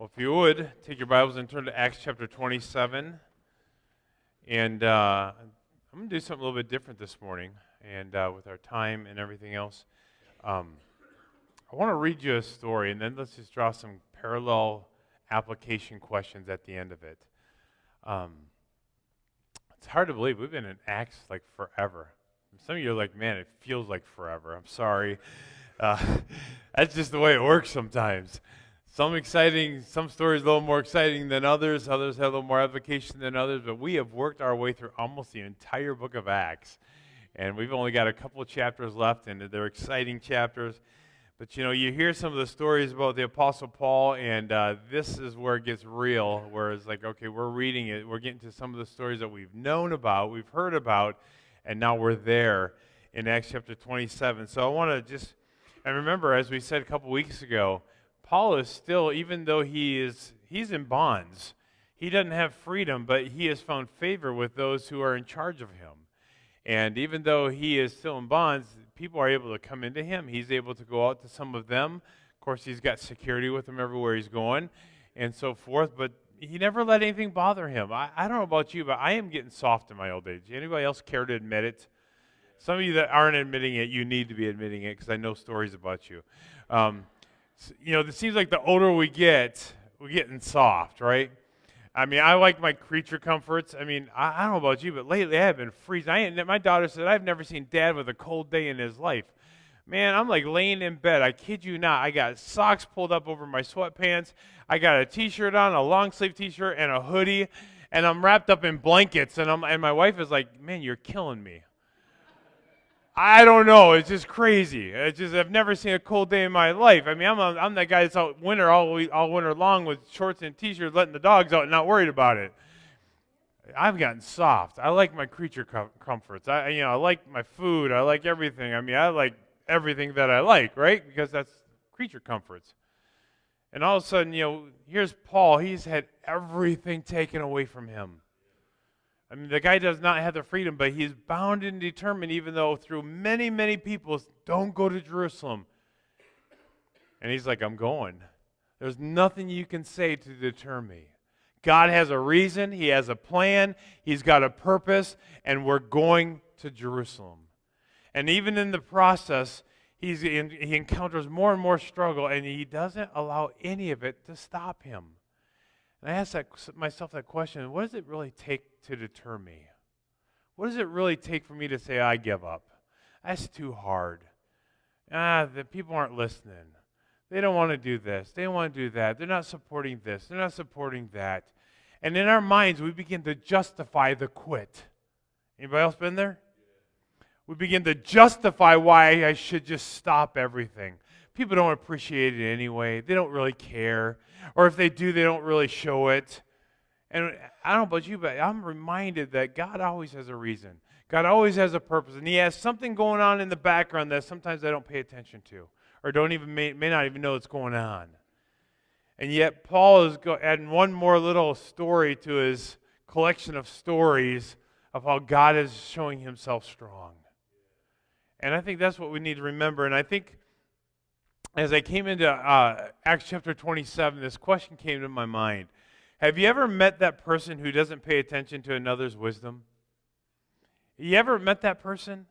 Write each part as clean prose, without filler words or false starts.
Well, if you would, take your Bibles and turn to Acts chapter 27. And I'm going to do something a little bit different this morning, and with our time and everything else. I want to read you a story, and then let's just draw some parallel application questions at the end of it. It's hard to believe. We've been in Acts like forever. Some of you are like, man, it feels like forever. I'm sorry. That's just the way it works sometimes. Some stories a little more exciting than others. Others have a little more application than others. But we have worked our way through almost the entire book of Acts. And we've only got a couple of chapters left, and they're exciting chapters. But, you know, you hear some of the stories about the Apostle Paul, and this is where it gets real, where it's like, okay, we're reading it. We're getting to some of the stories that we've known about, we've heard about, and now we're there in Acts chapter 27. So I want to and remember, as we said a couple weeks ago, Paul is still, even though he's in bonds, he doesn't have freedom, but he has found favor with those who are in charge of him. And even though he is still in bonds, people are able to come into him. He's able to go out to some of them. Of course, he's got security with him everywhere he's going and so forth, but he never let anything bother him. I don't know about you, but I am getting soft in my old age. Anybody else care to admit it? Some of you that aren't admitting it, you need to be admitting it because I know stories about you. You know, it seems like the older we're getting soft, right? I mean, I like my creature comforts. I mean, I don't know about you, but lately I have been freezing. My daughter said, I've never seen Dad with a cold day in his life. Man, I'm like laying in bed. I kid you not. I got socks pulled up over my sweatpants. I got a T-shirt on, a long-sleeve T-shirt, and a hoodie, and I'm wrapped up in blankets. And my wife is like, man, you're killing me. I don't know. It's just crazy. I've never seen a cold day in my life. I mean, I'm that guy that's out winter all winter long with shorts and T-shirts, letting the dogs out and not worried about it. I've gotten soft. I like my creature comforts. I like my food. I like everything. I mean, I like everything that I like, right? Because that's creature comforts. And all of a sudden, here's Paul. He's had everything taken away from him. I mean, the guy does not have the freedom, but he's bound and determined, even though through many, many people, don't go to Jerusalem. And he's like, I'm going. There's nothing you can say to deter me. God has a reason. He has a plan. He's got a purpose, and we're going to Jerusalem. And even in the process, he encounters more and more struggle, and he doesn't allow any of it to stop him. And I asked myself that question, what does it really take to deter me? What does it really take for me to say, I give up? That's too hard. The people aren't listening. They don't want to do this. They don't want to do that. They're not supporting this. They're not supporting that. And in our minds, we begin to justify the quit. Anybody else been there? We begin to justify why I should just stop everything. People don't appreciate it anyway. They don't really care. Or if they do, they don't really show it. And I don't know about you, but I'm reminded that God always has a reason. God always has a purpose. And he has something going on in the background that sometimes I don't pay attention to. Or may not even know what's going on. And yet Paul is adding one more little story to his collection of stories of how God is showing himself strong. And I think that's what we need to remember. And I think as I came into Acts chapter 27, this question came to my mind. Have you ever met that person who doesn't pay attention to another's wisdom? You ever met that person?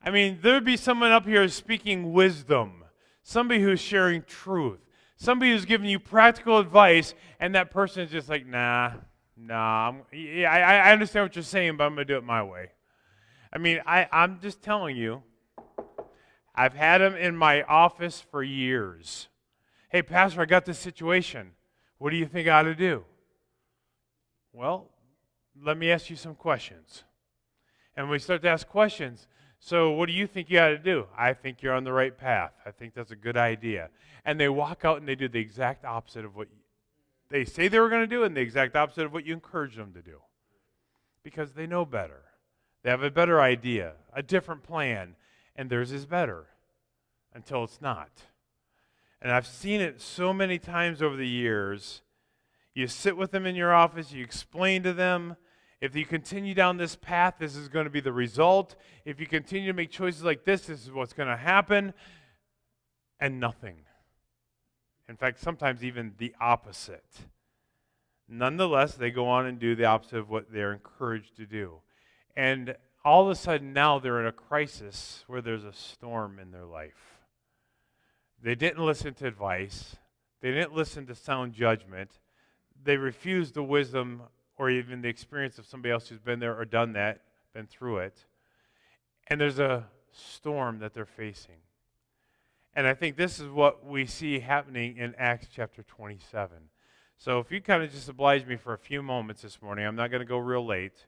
I mean, there would be someone up here speaking wisdom, somebody who's sharing truth, somebody who's giving you practical advice, and that person is just like, nah, I understand what you're saying, but I'm going to do it my way. I mean, I'm just telling you, I've had them in my office for years. Hey, Pastor, I got this situation. What do you think I ought to do? Well, let me ask you some questions. And we start to ask questions. So what do you think you ought to do? I think you're on the right path. I think that's a good idea. And they walk out and they do the exact opposite of what they say they were going to do and the exact opposite of what you encourage them to do. Because they know better. They have a better idea, a different plan. And theirs is better until it's not. And I've seen it so many times over the years. You sit with them in your office, you explain to them, if you continue down this path, this is going to be the result. If you continue to make choices like this is what's going to happen. And nothing. In fact, sometimes even the opposite. Nonetheless, they go on and do the opposite of what they're encouraged to do. And all of a sudden now they're in a crisis where there's a storm in their life. They didn't listen to advice. They didn't listen to sound judgment. They refused the wisdom or even the experience of somebody else who's been there or done that, been through it. And there's a storm that they're facing. And I think this is what we see happening in Acts chapter 27. So if you kind of just oblige me for a few moments this morning, I'm not going to go real late.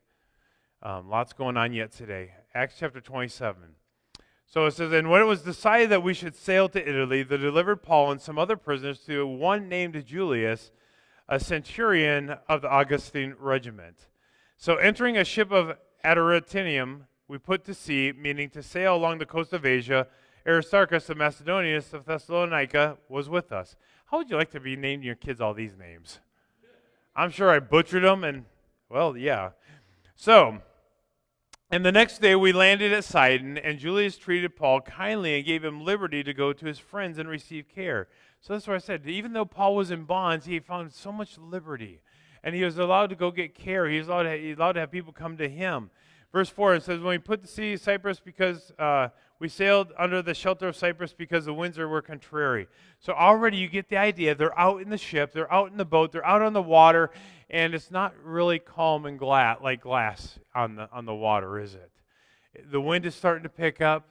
Lots going on yet today. Acts chapter 27. So it says, and when it was decided that we should sail to Italy, they delivered Paul and some other prisoners to one named Julius, a centurion of the Augustine regiment. So entering a ship of Adramyttium, we put to sea, meaning to sail along the coast of Asia. Aristarchus, the Macedonian of Thessalonica, was with us. How would you like to be naming your kids all these names? I'm sure I butchered them, and, well, yeah. So, and the next day we landed at Sidon, and Julius treated Paul kindly and gave him liberty to go to his friends and receive care. So that's what I said. Even though Paul was in bonds, he found so much liberty. And he was allowed to go get care. He was allowed to have people come to him. Verse 4, it says, when we put to sea Cyprus because we sailed under the shelter of Cyprus because the winds were contrary. So already you get the idea. They're out in the ship. They're out in the boat. They're out on the water. And it's not really calm and like glass on the water, is it? The wind is starting to pick up.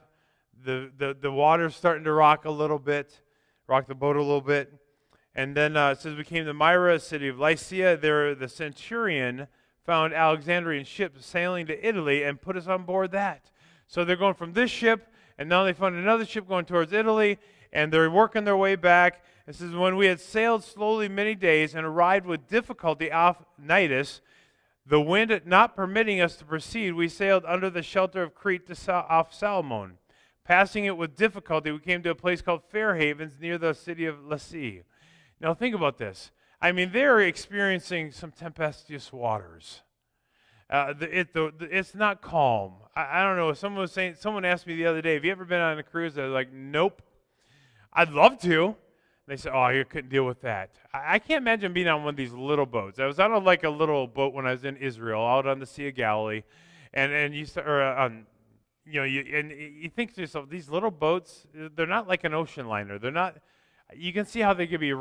The water's starting to rock a little bit, rock the boat a little bit. And then it says we came to Myra, a city of Lycia. There the centurion found Alexandrian ships sailing to Italy and put us on board that. So they're going from this ship, and now they found another ship going towards Italy, and they're working their way back. It says, when we had sailed slowly many days and arrived with difficulty off Cnidus, the wind not permitting us to proceed, we sailed under the shelter of Crete off Salmon. Passing it with difficulty, we came to a place called Fair Havens near the city of Lasea. Now think about this. I mean, they're experiencing some tempestuous waters. It's not calm. I don't know. Someone asked me the other day, have you ever been on a cruise? I was like, nope. I'd love to. They said, oh, you couldn't deal with that. I can't imagine being on one of these little boats. I was on a little boat when I was in Israel, out on the Sea of Galilee, and you think to yourself, these little boats, they're not like an ocean liner. They're not. You can see how they could be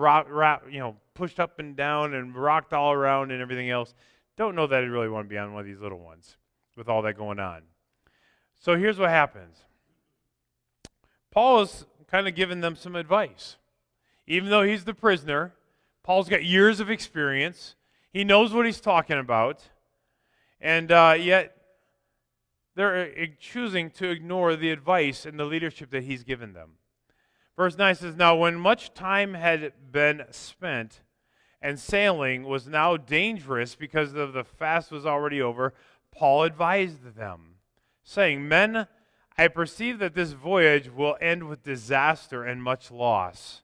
pushed up and down and rocked all around and everything else. Don't know that I really want to be on one of these little ones with all that going on. So here's what happens. Paul is kind of giving them some advice. Even though he's the prisoner, Paul's got years of experience. He knows what he's talking about. And yet they're choosing to ignore the advice and the leadership that he's given them. Verse 9 says, now when much time had been spent and sailing was now dangerous because of the fast was already over, Paul advised them, saying, men, I perceive that this voyage will end with disaster and much loss,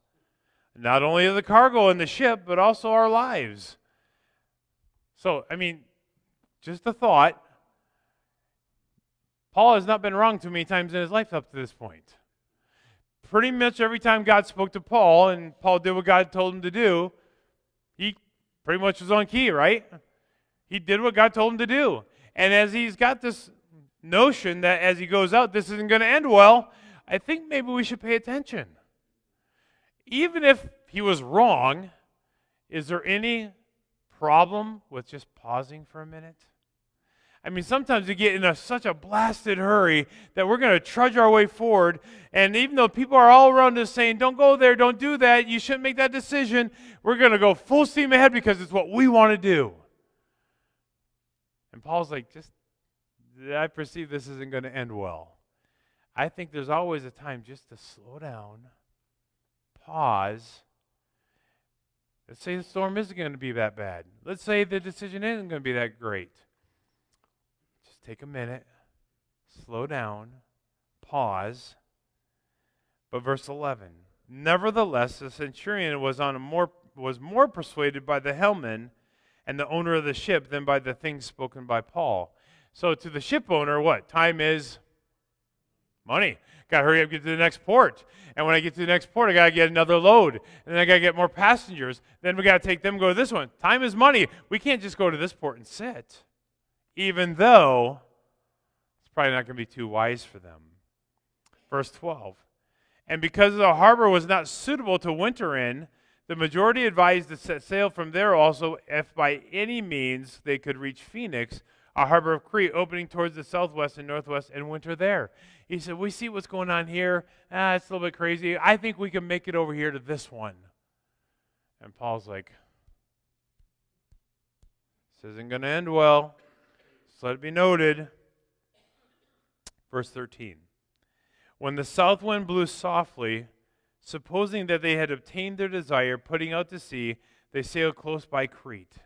not only of the cargo and the ship, but also our lives. So, just a thought. Paul has not been wrong too many times in his life up to this point. Pretty much every time God spoke to Paul and Paul did what God told him to do, he pretty much was on key, right? He did what God told him to do. And as he's got this notion that as he goes out, this isn't going to end well, I think maybe we should pay attention. Even if he was wrong, is there any problem with just pausing for a minute? Sometimes we get in such a blasted hurry that we're going to trudge our way forward, and even though people are all around us saying, don't go there, don't do that, you shouldn't make that decision, we're going to go full steam ahead because it's what we want to do. And Paul's like, I perceive this isn't going to end well. I think there's always a time just to slow down, pause. Let's say the storm isn't going to be that bad. Let's say the decision isn't going to be that great. Take a minute, slow down, pause. But verse 11, nevertheless, the centurion was more persuaded by the helmsman and the owner of the ship than by the things spoken by Paul. So to the ship owner, what? Time is Money. Got to hurry up, get to the next port. And when I get to the next port, I got to get another load. And then I got to get more passengers. Then we got to take them, go to this one. Time is money. We can't just go to this port and sit. Even though it's probably not going to be too wise for them. Verse 12. And because the harbor was not suitable to winter in, the majority advised to set sail from there also, if by any means they could reach Phoenix, a harbor of Crete opening towards the southwest and northwest, and winter there. He said, we see what's going on here. It's a little bit crazy. I think we can make it over here to this one. And Paul's like, this isn't going to end well. Just let it be noted. Verse 13. When the south wind blew softly, supposing that they had obtained their desire, putting out to sea, they sailed close by Crete.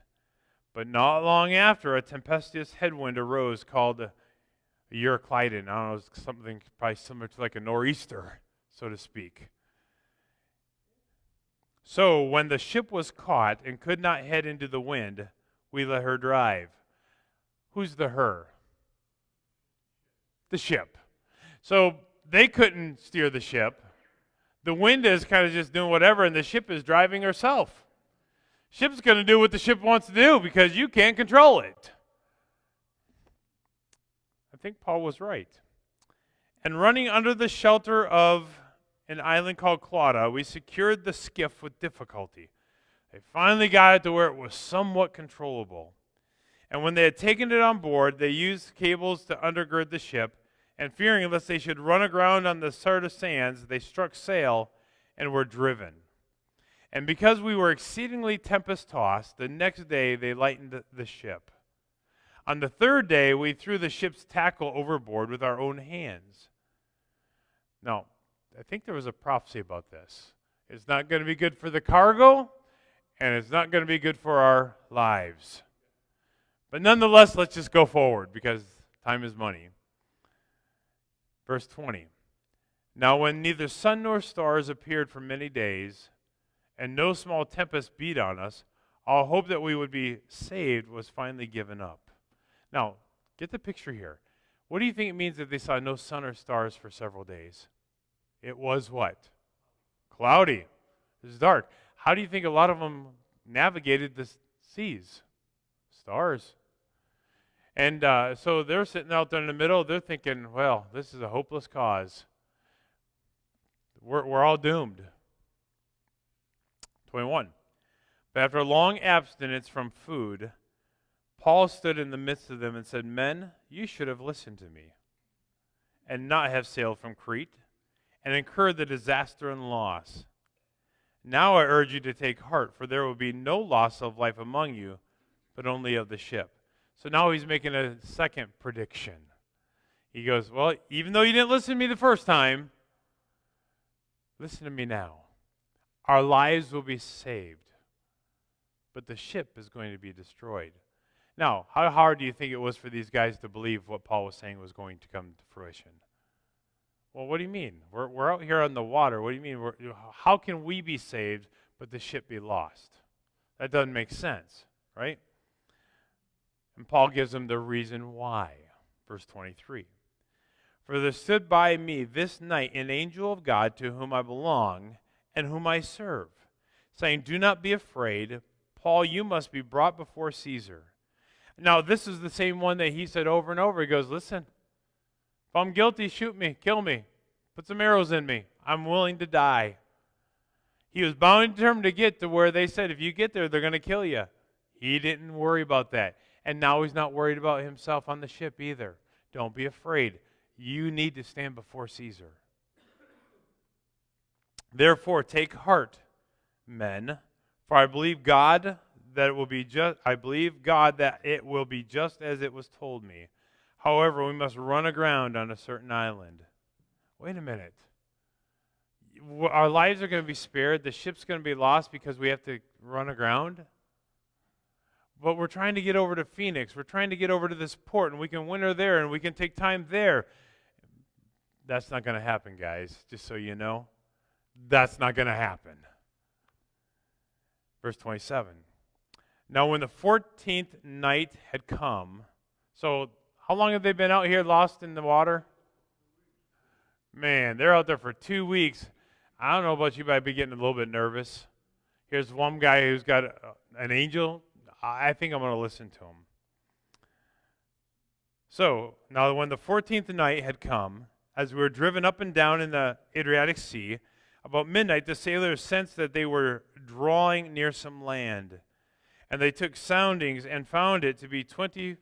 But not long after, a tempestuous headwind arose called a Euroclydon. I don't know, something probably similar to like a nor'easter, so to speak. So when the ship was caught and could not head into the wind, we let her drive. Who's the her? The ship. So they couldn't steer the ship. The wind is kind of just doing whatever, and the ship is driving herself. Ship's going to do what the ship wants to do because you can't control it. I think Paul was right. And running under the shelter of an island called Clauda, we secured the skiff with difficulty. They finally got it to where it was somewhat controllable. And when they had taken it on board, they used cables to undergird the ship, and fearing lest they should run aground on the Sardis sands, they struck sail and were driven. And because we were exceedingly tempest-tossed, the next day they lightened the ship. On the third day, we threw the ship's tackle overboard with our own hands. Now, I think there was a prophecy about this. It's not going to be good for the cargo, and it's not going to be good for our lives. But nonetheless, let's just go forward because time is money. Verse 20. Now when neither sun nor stars appeared for many days, and no small tempest beat on us, all hope that we would be saved was finally given up. Now, get the picture here. What do you think it means that they saw no sun or stars for several days? It was what? Cloudy. It was dark. How do you think a lot of them navigated the seas? Stars. And so they're sitting out there in the middle. They're thinking, well, this is a hopeless cause. We're all doomed. 21. But after a long abstinence from food, Paul stood in the midst of them and said, Men, you should have listened to me, and not have sailed from Crete, and incurred the disaster and loss. Now I urge you to take heart, for there will be no loss of life among you, but only of the ship. So now he's making a second prediction. He goes, well, even though you didn't listen to me the first time, listen to me now. Our lives will be saved, but the ship is going to be destroyed. Now, how hard do you think it was for these guys to believe what Paul was saying was going to come to fruition? Well, what do you mean? We're out here on the water. What do you mean? How can we be saved, but the ship be lost? That doesn't make sense, right? And Paul gives them the reason why. Verse 23. For there stood by me this night an angel of God to whom I belong and whom I serve, saying, Do not be afraid, Paul, you must be brought before Caesar. Now, this is the same one that he said over and over. He goes, listen, if I'm guilty, shoot me, kill me, put some arrows in me. I'm willing to die. He was bound and determined to get to where they said, if you get there, they're going to kill you. He didn't worry about that. And now he's not worried about himself on the ship either. Don't be afraid. You need to stand before Caesar. Therefore, take heart, men, for I believe God that it will be just. I believe God that it will be just as it was told me. However, we must run aground on a certain island. Wait a minute. Our lives are going to be spared. The ship's going to be lost because we have to run aground. But we're trying to get over to Phoenix. We're trying to get over to this port, and we can winter there, and we can take time there. That's not going to happen, guys, just so you know. That's not going to happen. Verse 27. Now when the 14th night had come, so how long have they been out here lost in the water? Man, they're out there for 2 weeks. I don't know about you, but I'd be getting a little bit nervous. Here's one guy who's got an angel. I think I'm going to listen to him. So, now when the 14th night had come, as we were driven up and down in the Adriatic Sea, about midnight the sailors sensed that they were drawing near some land. And they took soundings and found it to be 20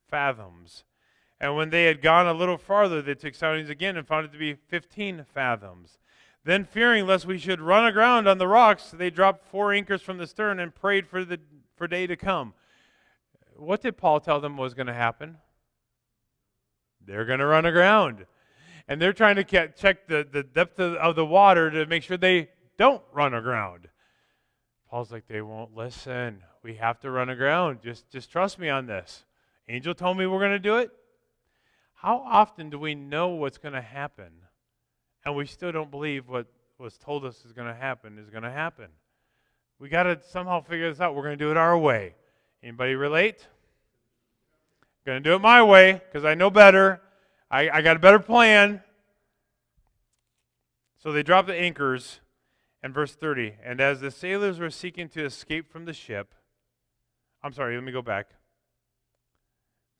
fathoms. And when they had gone a little farther, they took soundings again and found it to be 15 fathoms. Then, fearing lest we should run aground on the rocks, they dropped 4 anchors from the stern and prayed for day to come. What did Paul tell them was going to happen? They're going to run aground. And they're trying to check the depth of the water to make sure they don't run aground. Paul's like, they won't listen. We have to run aground. Just trust me on this. Angel told me we're going to do it. How often do we know what's going to happen, and we still don't believe what was told us is going to happen is going to happen? We got to somehow figure this out. We're going to do it our way. Anybody relate? Going to do it my way because I know better. I got a better plan. So they dropped the anchors. And verse 30, and as the sailors were seeking to escape from the ship, let me go back.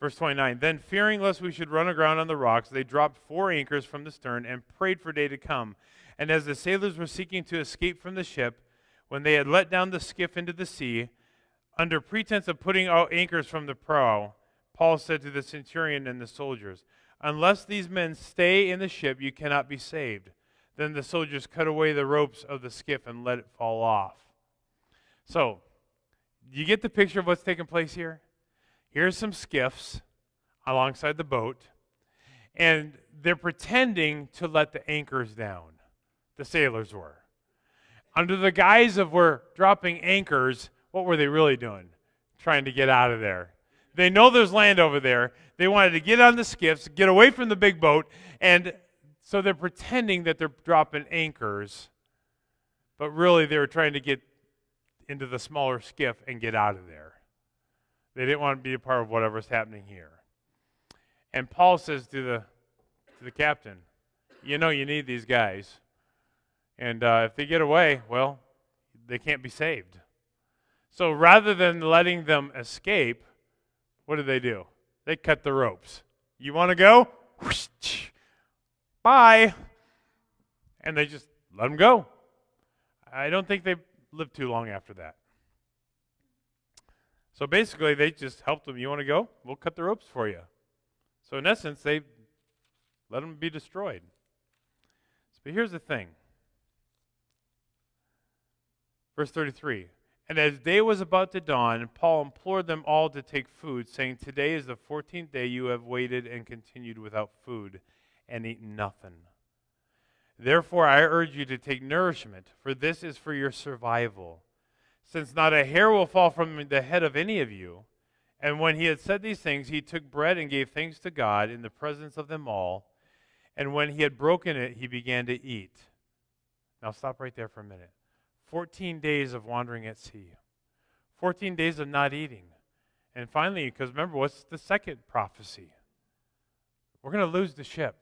Verse 29, then fearing lest we should run aground on the rocks, they dropped 4 anchors from the stern and prayed for day to come. And as the sailors were seeking to escape from the ship, when they had let down the skiff into the sea, under pretense of putting out anchors from the prow, Paul said to the centurion and the soldiers, unless these men stay in the ship, you cannot be saved. Then the soldiers cut away the ropes of the skiff and let it fall off. So, you get the picture of what's taking place here? Here's some skiffs alongside the boat, and they're pretending to let the anchors down. The sailors were. Under the guise of we're dropping anchors, what were they really doing? Trying to get out of there. They know there's land over there. They wanted to get on the skiffs, get away from the big boat, and so they're pretending that they're dropping anchors, but really they were trying to get into the smaller skiff and get out of there. They didn't want to be a part of whatever's happening here. And Paul says to the captain, you know you need these guys. And if they get away, well, they can't be saved. So rather than letting them escape, what do? They cut the ropes. You want to go? Whoosh, bye. And they just let them go. I don't think they lived too long after that. So basically, they just helped them. You want to go? We'll cut the ropes for you. So in essence, they let them be destroyed. But here's the thing. Verse 33. And as day was about to dawn, Paul implored them all to take food, saying, today is the 14th day you have waited and continued without food and eaten nothing. Therefore I urge you to take nourishment, for this is for your survival, since not a hair will fall from the head of any of you. And when he had said these things, he took bread and gave thanks to God in the presence of them all. And when he had broken it, he began to eat. Now stop right there for a minute. 14 days of wandering at sea. 14 days of not eating. And finally, because remember, what's the second prophecy? We're going to lose the ship.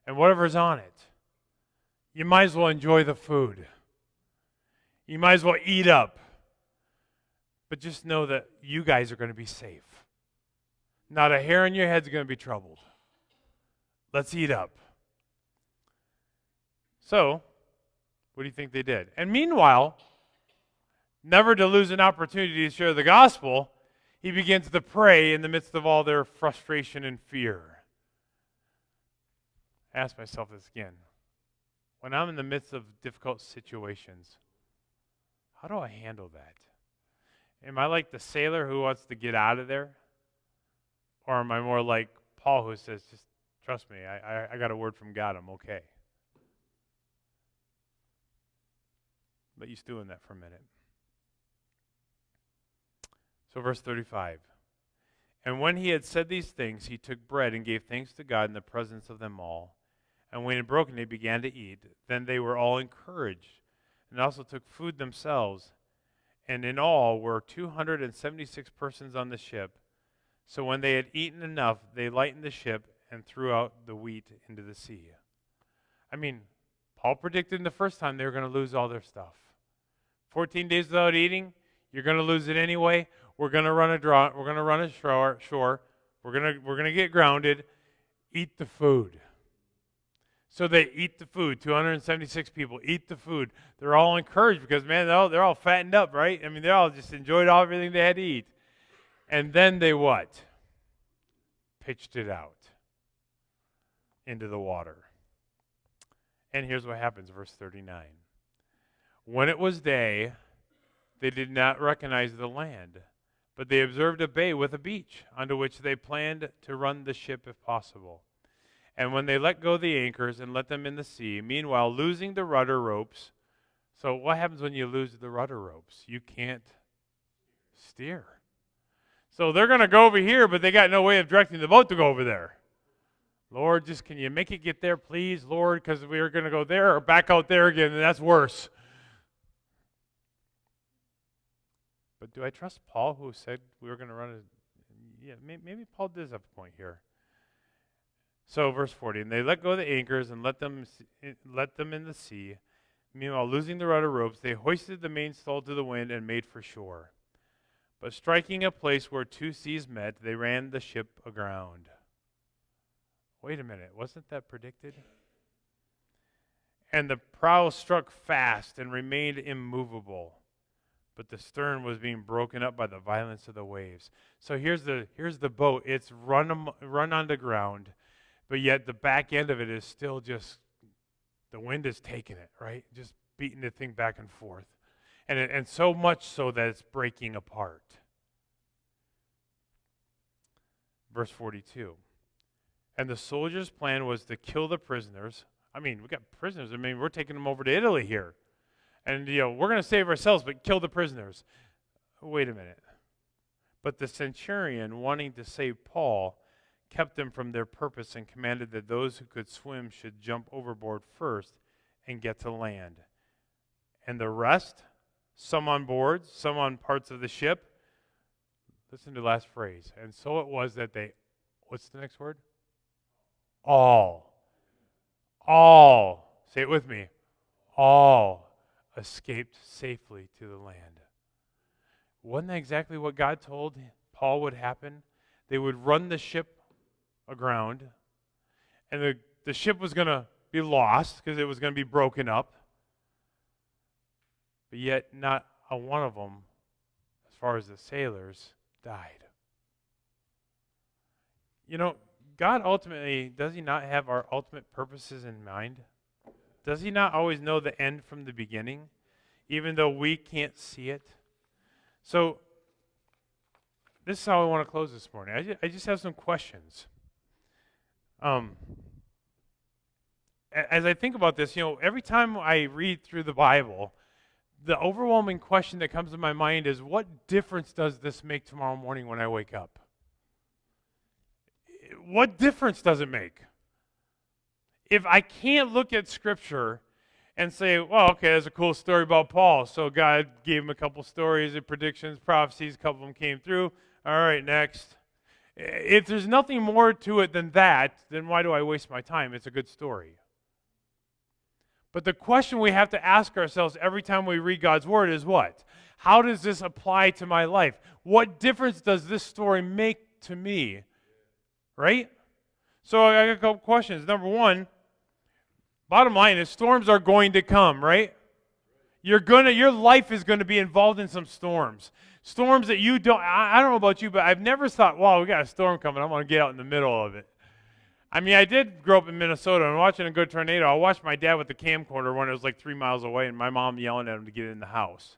And whatever's on it. You might as well enjoy the food. You might as well eat up. But just know that you guys are going to be safe. Not a hair on your head's going to be troubled. Let's eat up. So, what do you think they did? And meanwhile, never to lose an opportunity to share the gospel, he begins to pray in the midst of all their frustration and fear. I ask myself this again. When I'm in the midst of difficult situations, how do I handle that? Am I like the sailor who wants to get out of there? Or am I more like Paul who says, just trust me, I got a word from God, I'm okay. Let you stew in that for a minute. So verse 35. And when he had said these things, he took bread and gave thanks to God in the presence of them all. And when he had broken it, he began to eat. Then they were all encouraged, and also took food themselves. And in all were 276 persons on the ship. So when they had eaten enough, they lightened the ship and threw out the wheat into the sea. I mean, Paul predicted the first time they were going to lose all their stuff. 14 days without eating, you're going to lose it anyway. We're going to run ashore. We're going to get grounded. Eat the food. So they eat the food. 276 people eat the food. They're all encouraged because, man, they're all fattened up, right? I mean, they all just enjoyed everything they had to eat. And then they what? Pitched it out into the water. And here's what happens, verse 39. When it was day, they did not recognize the land, but they observed a bay with a beach, onto which they planned to run the ship if possible. And when they let go the anchors and let them in the sea, meanwhile losing the rudder ropes. So what happens when you lose the rudder ropes? You can't steer. So they're going to go over here, but they got no way of directing the boat to go over there. Lord, just can you make it get there, please, Lord, because we are going to go there or back out there again, and that's worse. But do I trust Paul, who said we were going to run a... Yeah, maybe Paul does have a point here. So, verse 40, and they let go the anchors and let them in the sea. Meanwhile, losing the rudder ropes, they hoisted the mainsail to the wind and made for shore. But striking a place where two seas met, they ran the ship aground. Wait a minute, wasn't that predicted? And the prow struck fast and remained immovable, but the stern was being broken up by the violence of the waves. So here's the boat. It's run on the ground, but yet the back end of it is still just, the wind is taking it, right? Just beating the thing back and forth. And so much so that it's breaking apart. Verse 42. And the soldiers' plan was to kill the prisoners. I mean, we got prisoners. I mean, we're taking them over to Italy here. And, we're going to save ourselves, but kill the prisoners. Wait a minute. But the centurion, wanting to save Paul, kept them from their purpose and commanded that those who could swim should jump overboard first and get to land. And the rest, some on board, some on parts of the ship. Listen to the last phrase. And so it was that they, what's the next word? All, say it with me, all escaped safely to the land. Wasn't that exactly what God told Paul would happen? They would run the ship aground, and the ship was going to be lost because it was going to be broken up. But yet not a one of them, as far as the sailors, died. God ultimately, does he not have our ultimate purposes in mind? Does he not always know the end from the beginning, even though we can't see it? So, this is how I want to close this morning. I just have some questions. As I think about this, every time I read through the Bible, the overwhelming question that comes to my mind is, what difference does this make tomorrow morning when I wake up? What difference does it make? If I can't look at Scripture and say, well, okay, there's a cool story about Paul. So God gave him a couple stories and predictions, prophecies, a couple of them came through. All right, next. If there's nothing more to it than that, then why do I waste my time? It's a good story. But the question we have to ask ourselves every time we read God's Word is what? How does this apply to my life? What difference does this story make to me? Right? So I got a couple questions. Number one, bottom line is storms are going to come, right? Your life is going to be involved in some storms. Storms that you don't, I don't know about you, but I've never thought, wow, we got a storm coming. I want to get out in the middle of it. I mean, I did grow up in Minnesota, and watching a good tornado, I watched my dad with the camcorder when it was like 3 miles away, and my mom yelling at him to get in the house.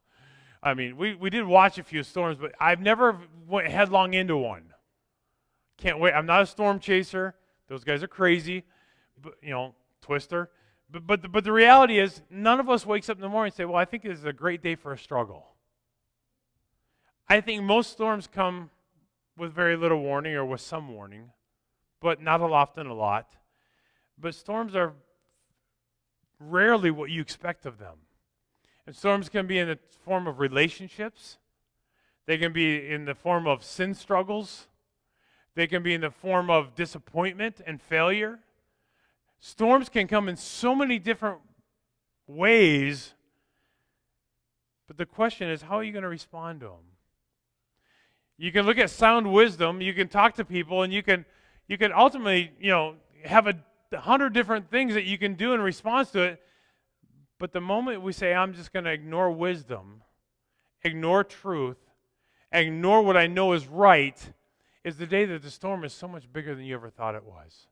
I mean, we did watch a few storms, but I've never went headlong into one. Can't wait. I'm not a storm chaser. Those guys are crazy, but, Twister. But the reality is, none of us wakes up in the morning and say, well, I think this is a great day for a struggle. I think most storms come with very little warning or with some warning, but not often a lot. But storms are rarely what you expect of them. And storms can be in the form of relationships. They can be in the form of sin struggles. They can be in the form of disappointment and failure. Storms can come in so many different ways, but the question is, how are you going to respond to them? You can look at sound wisdom, you can talk to people, and you can ultimately, have 100 different things that you can do in response to it. But the moment we say, I'm just going to ignore wisdom, ignore truth, ignore what I know is right, is the day that the storm is so much bigger than you ever thought it was.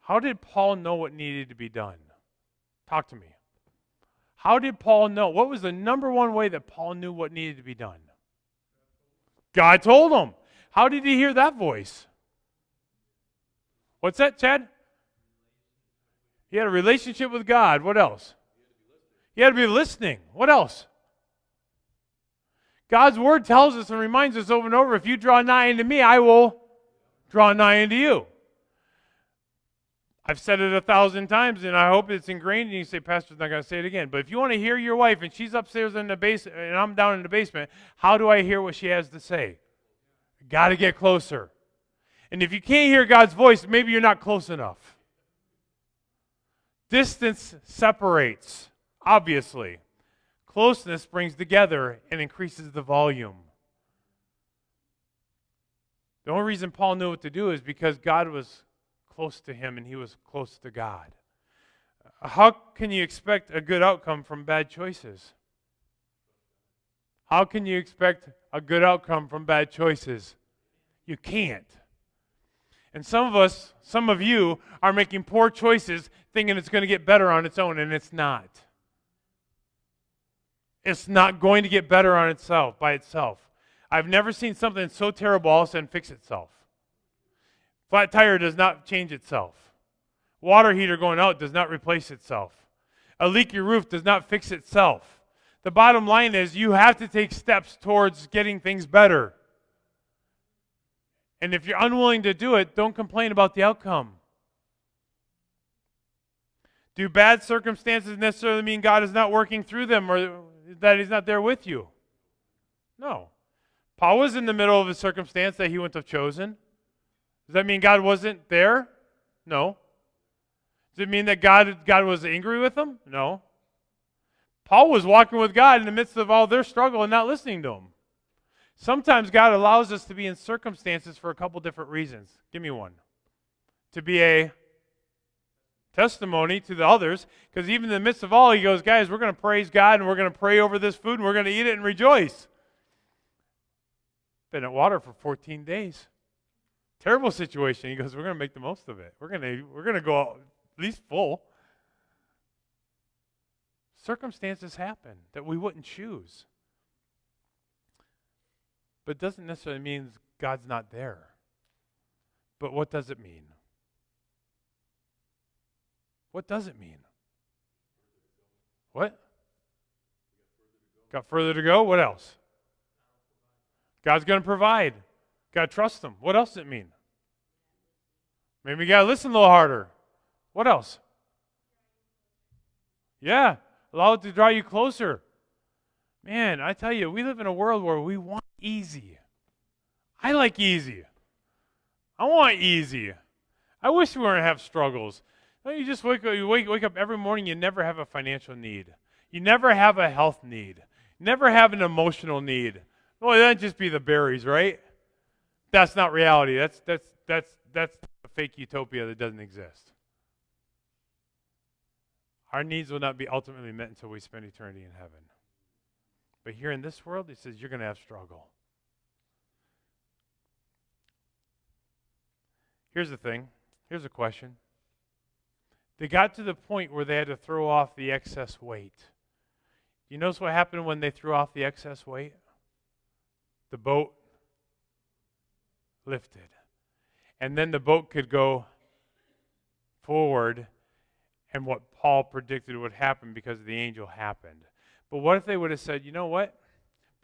How did Paul know what needed to be done? Talk to me. How did Paul know? What was the number one way that Paul knew what needed to be done? God told him. How did he hear that voice? What's that, Chad? He had a relationship with God. What else? He had to be listening. What else? God's word tells us and reminds us over and over, if you draw nigh unto me, I will draw nigh unto you. I've said it 1,000 times, and I hope it's ingrained, and you say, Pastor's not going to say it again. But if you want to hear your wife, and she's upstairs in the basement, and I'm down in the basement, how do I hear what she has to say? Got to get closer. And if you can't hear God's voice, maybe you're not close enough. Distance separates, obviously. Closeness brings together and increases the volume. The only reason Paul knew what to do is because God was close to him and he was close to God. How can you expect a good outcome from bad choices? How can you expect a good outcome from bad choices? You can't. And some of you are making poor choices thinking it's going to get better on its own, and it's not. It's not going to get better on itself, by itself. I've never seen something so terrible all of a sudden fix itself. Flat tire does not change itself. Water heater going out does not replace itself. A leaky roof does not fix itself. The bottom line is you have to take steps towards getting things better. And if you're unwilling to do it, don't complain about the outcome. Do bad circumstances necessarily mean God is not working through them or that He's not there with you? No. Paul was in the middle of a circumstance that he wouldn't have chosen. Does that mean God wasn't there? No. Does it mean that God was angry with him? No. Paul was walking with God in the midst of all their struggle and not listening to him. Sometimes God allows us to be in circumstances for a couple different reasons. Give me one. To be a testimony to the others, because even in the midst of all, he goes, guys, we're going to praise God and we're going to pray over this food and we're going to eat it and rejoice. Been at water for 14 days. Terrible situation. He goes, we're going to make the most of it. We're going to go out at least full. Circumstances happen that we wouldn't choose. But it doesn't necessarily mean God's not there. But what does it mean? What does it mean? What? Got further to go? What else? God's going to provide. Got to trust Him. What else does it mean? Maybe you got to listen a little harder. What else? Yeah, allow it to draw you closer. Man, I tell you, we live in a world where we want easy. I like easy. I want easy. I wish we weren't have struggles. Don't you just wake up every morning, you never have a financial need. You never have a health need. Never have an emotional need. Well, that'd just be the berries, right? That's not reality. That's a fake utopia that doesn't exist. Our needs will not be ultimately met until we spend eternity in heaven. But here in this world, He says you're going to have struggle. Here's the thing. Here's a question. They got to the point where they had to throw off the excess weight. You notice what happened when they threw off the excess weight? The boat lifted. And then the boat could go forward, and what Paul predicted would happen because the angel happened. But what if they would have said, you know what?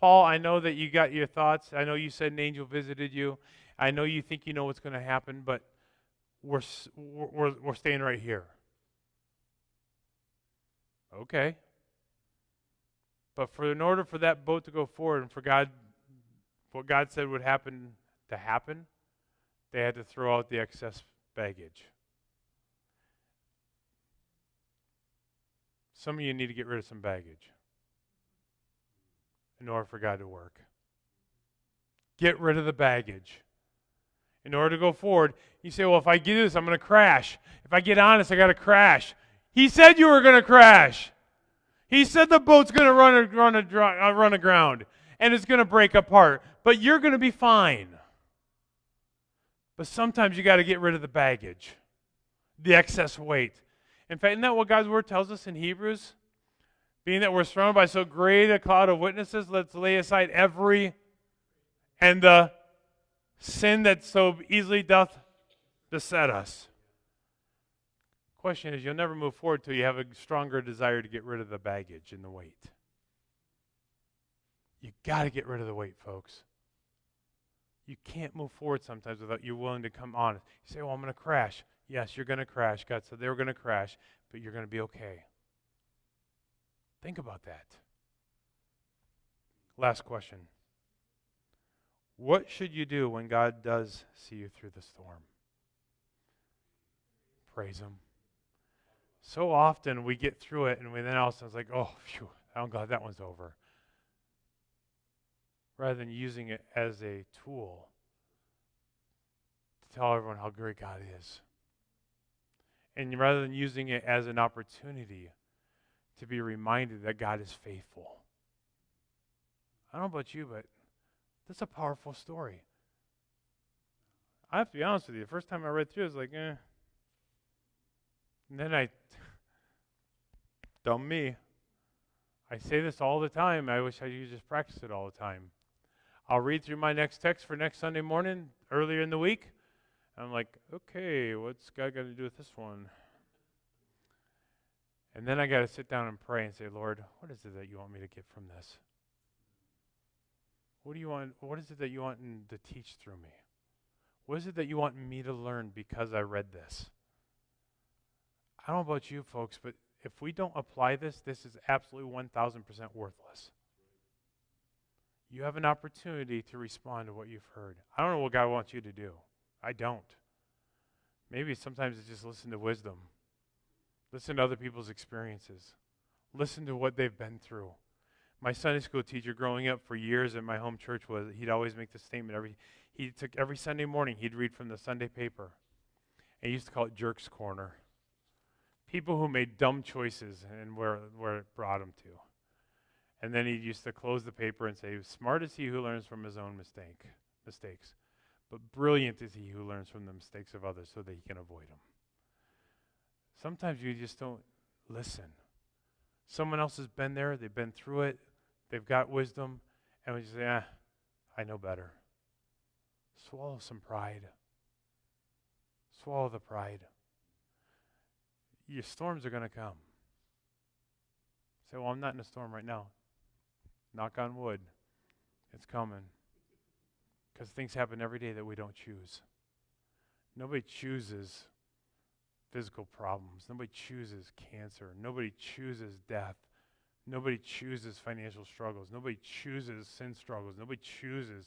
Paul, I know that you got your thoughts. I know you said an angel visited you. I know you think you know what's going to happen, but we're staying right here. Okay. But in order for that boat to go forward and for God, what God said would happen to happen, They had to throw out the excess baggage. Some of you need to get rid of some baggage in order for God to work. Get rid of the baggage. In order to go forward, you say, well, if I do this, I'm going to crash. If I get on this, I got to crash. He said you were going to crash. He said the boat's going to run aground, and it's going to break apart. But you're going to be fine. But sometimes you got to get rid of the baggage, the excess weight. In fact, isn't that what God's Word tells us in Hebrews? Being that we're surrounded by so great a cloud of witnesses, let's lay aside every and the sin that so easily doth beset us. Question is, you'll never move forward till you have a stronger desire to get rid of the baggage and the weight. You got to get rid of the weight, folks. You can't move forward sometimes without you willing to come honest. You say, well, I'm going to crash. Yes, you're going to crash. God said they were going to crash, but you're going to be okay. Think about that. Last question. What should you do when God does see you through the storm? Praise Him. So often we get through it and then all of a sudden it's like, oh, phew, I'm glad that one's over. Rather than using it as a tool to tell everyone how great God is. And rather than using it as an opportunity to be reminded that God is faithful. I don't know about you, but that's a powerful story. I have to be honest with you. The first time I read through it, I was like, eh. And then dumb me. I say this all the time. I wish I could just practice it all the time. I'll read through my next text for next Sunday morning, earlier in the week. And I'm like, okay, what's God got to do with this one? And then I got to sit down and pray and say, Lord, what is it that you want me to get from this? What do you want? What is it that you want to teach through me? What is it that you want me to learn because I read this? I don't know about you folks, but if we don't apply this, this is absolutely 1,000% worthless. You have an opportunity to respond to what you've heard. I don't know what God wants you to do. I don't. Maybe sometimes it's just listen to wisdom. Listen to other people's experiences. Listen to what they've been through. My Sunday school teacher growing up for years in my home church he'd always make the statement every Sunday morning he'd read from the Sunday paper. And he used to call it Jerk's Corner. People who made dumb choices and where it brought them to. And then he used to close the paper and say, smart is he who learns from his own mistakes, but brilliant is he who learns from the mistakes of others so that he can avoid them. Sometimes you just don't listen. Someone else has been there, they've been through it, they've got wisdom, and we just say, I know better. Swallow some pride. Swallow the pride. Your storms are going to come. Say, well, I'm not in a storm right now. Knock on wood. It's coming. Because things happen every day that we don't choose. Nobody chooses physical problems. Nobody chooses cancer. Nobody chooses death. Nobody chooses financial struggles. Nobody chooses sin struggles. Nobody chooses,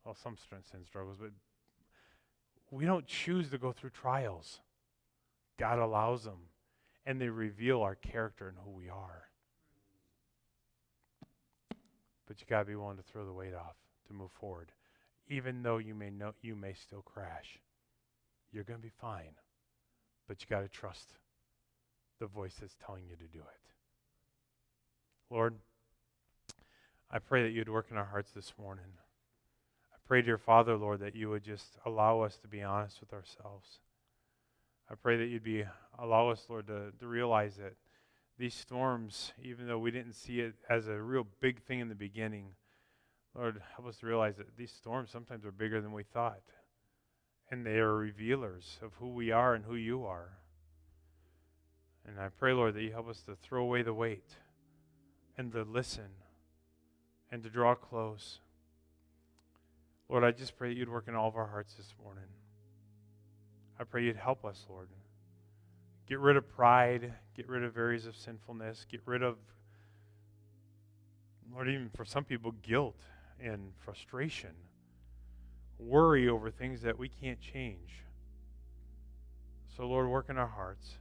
well, some sin struggles, but we don't choose to go through trials. God allows them, and they reveal our character and who we are. But you got to be willing to throw the weight off to move forward. Even though you may still crash. You're going to be fine. But you got to trust the voice that's telling you to do it. Lord, I pray that you'd work in our hearts this morning. I pray, dear Father, Lord, that you would just allow us to be honest with ourselves. I pray that you'd allow us, Lord, to realize that these storms, even though we didn't see it as a real big thing in the beginning, Lord, help us to realize that these storms sometimes are bigger than we thought. And they are revealers of who we are and who you are. And I pray, Lord, that you help us to throw away the weight and to listen and to draw close. Lord, I just pray that you'd work in all of our hearts this morning. I pray you'd help us, Lord. Get rid of pride. Get rid of areas of sinfulness. Get rid of, Lord, even for some people, guilt and frustration. worry over things that we can't change. So, Lord, work in our hearts.